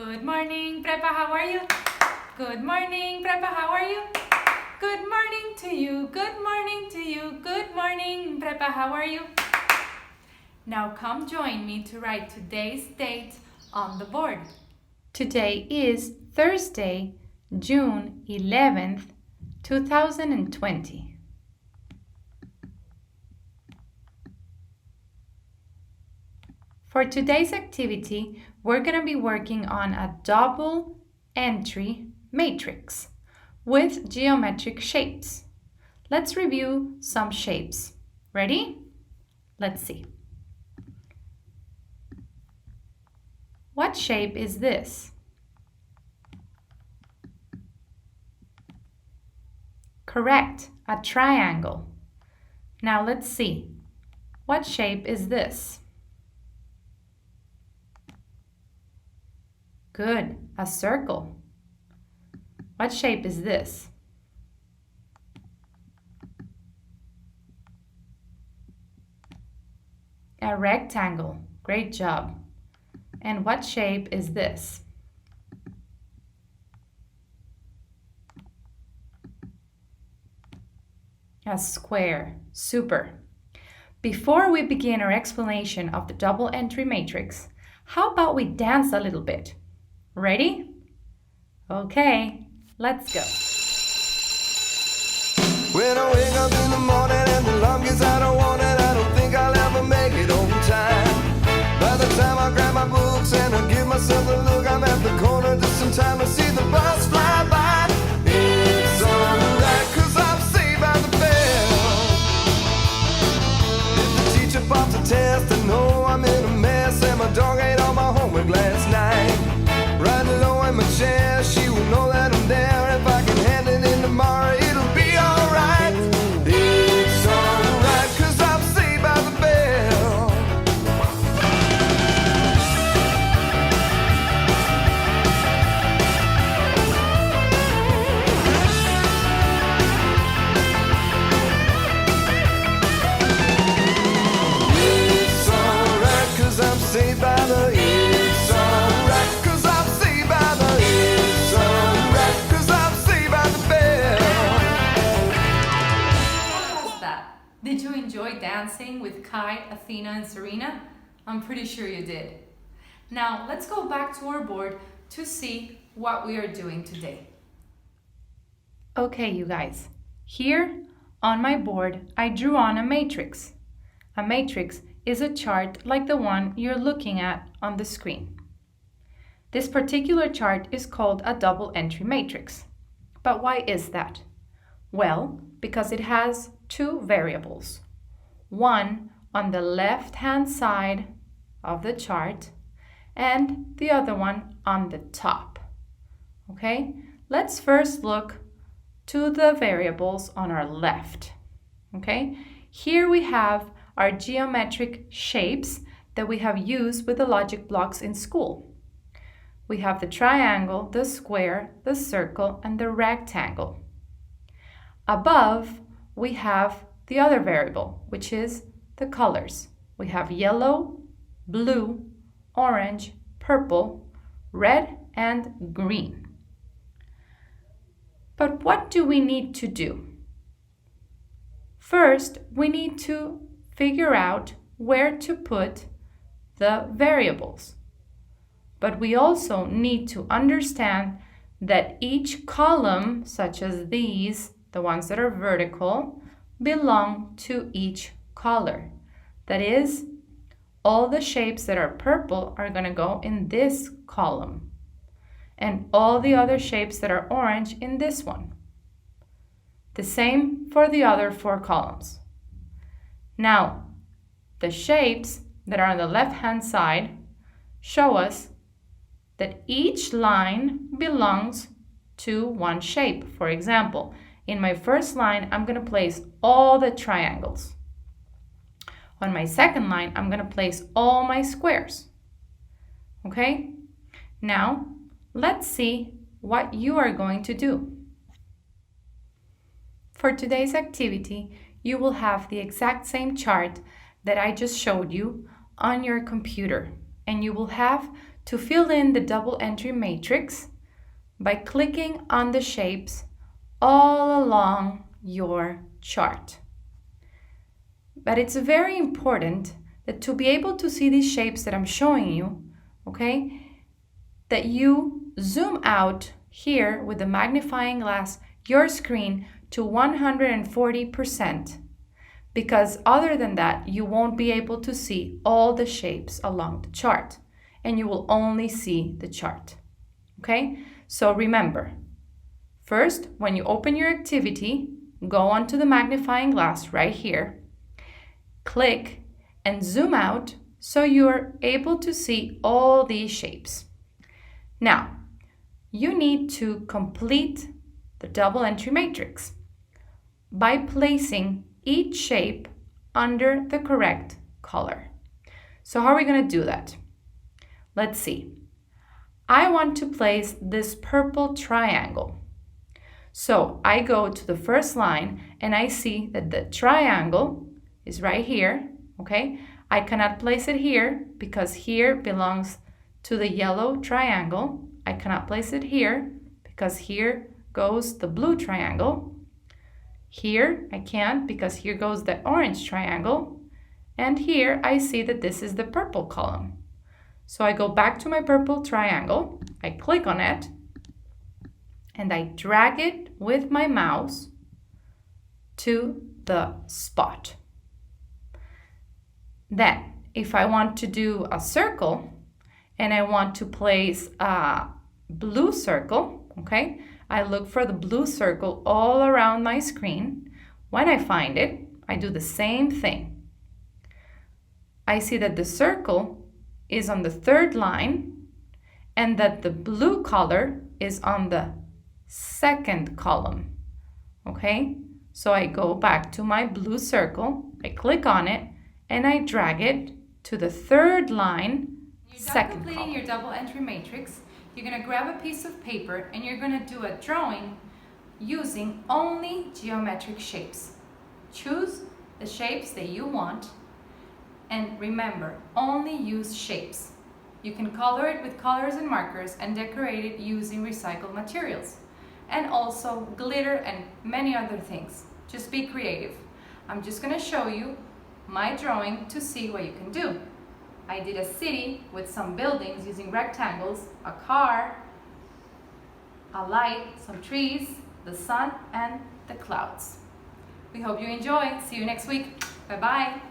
Good morning, Prepa, how are you? Good morning, Prepa, how are you? Good morning to you, good morning to you, good morning, Prepa, how are you? Now come join me to write today's date on the board. Today is Thursday, June 11th, 2020. For today's activity, we're going to be working on a double entry matrix with geometric shapes. Let's review some shapes. Ready? Let's see. What shape is this? Correct, a triangle. Now let's see. What shape is this? Good, a circle. What shape is this? A rectangle. Great job. And what shape is this? A square. Super. Before we begin our explanation of the double entry matrix, how about we dance a little bit? Ready? Okay, let's go. When I wake up in the morning and the alarm gets out, I want it, I don't think I'll ever make it on time. By the time I grab my books and I give myself a look, I'm at the corner just in time to see the bus fly by. It's alright, 'cause I'm saved by the bell. If the teacher pops a test, I know I'm in a mess, and my dog ate all my homework last night. Right low in my chair, she will know that I'm there. If I can hand it in tomorrow, it'll be alright. It's alright, 'cause I'm saved by the bell. It's alright, 'cause I'm saved by the It's alright, 'cause I'm saved by the It's alright, 'cause I'm saved by the bell. How was that? Did you enjoy dancing with Kai, Athena, and Serena? I'm pretty sure you did. Now let's go back to our board to see what we are doing today. Okay, you guys. Here on my board, I drew on a matrix. A matrix is a chart like the one you're looking at on the screen. This particular chart is called a double entry matrix. But why is that? Well, because it has two variables. One on the left-hand side of the chart and the other one on the top. Okay, let's first look to the variables on our left. Okay, here we have our geometric shapes that we have used with the logic blocks in school. We have the triangle, the square, the circle, and the rectangle. Above, we have the other variable, which is the colors. We have yellow, blue, orange, purple, red, and green. But what do we need to do? First, we need to figure out where to put the variables. But we also need to understand that each column, such as these, the ones that are vertical, belong to each color. That is, all the shapes that are purple are going to go in this column, and all the other shapes that are orange in this one. The same for the other four columns. Now, the shapes that are on the left-hand side show us that each line belongs to one shape. For example, in my first line, I'm going to place all the triangles. On my second line, I'm going to place all my squares. Okay? Now, let's see what you are going to do. For today's activity, you will have the exact same chart that I just showed you on your computer, and you will have to fill in the double entry matrix by clicking on the shapes all along your chart. But it's very important that to be able to see these shapes that I'm showing you, okay, that you zoom out here with the magnifying glass your screen to 140%, because other than that, you won't be able to see all the shapes along the chart, and you will only see the chart, okay? So remember, first, when you open your activity, go onto the magnifying glass right here, click and zoom out so you're able to see all these shapes. Now, you need to complete the double entry matrix by placing each shape under the correct color. So how are we going to do that? Let's see. I want to place this purple triangle. So I go to the first line and I see that the triangle is right here, okay? I cannot place it here because here belongs to the yellow triangle. I cannot place it here because here goes the blue triangle. Here I can't because here goes the orange triangle. And here I see that this is the purple column. So I go back to my purple triangle, I click on it, and I drag it with my mouse to the spot. Then, if I want to do a circle and I want to place a blue circle, okay, I look for the blue circle all around my screen. When I find it, I do the same thing. I see that the circle is on the third line and that the blue color is on the second column, okay? So I go back to my blue circle, I click on it, and I drag it to the third line, second column. Completing your double entry matrix, you're going to grab a piece of paper and you're going to do a drawing using only geometric shapes. Choose the shapes that you want, and remember, only use shapes. You can color it with colors and markers and decorate it using recycled materials, and also glitter and many other things. Just be creative. I'm just going to show you my drawing to see what you can do. I did a city with some buildings using rectangles, a car, a light, some trees, the sun, and the clouds. We hope you enjoy. See you next week. Bye-bye.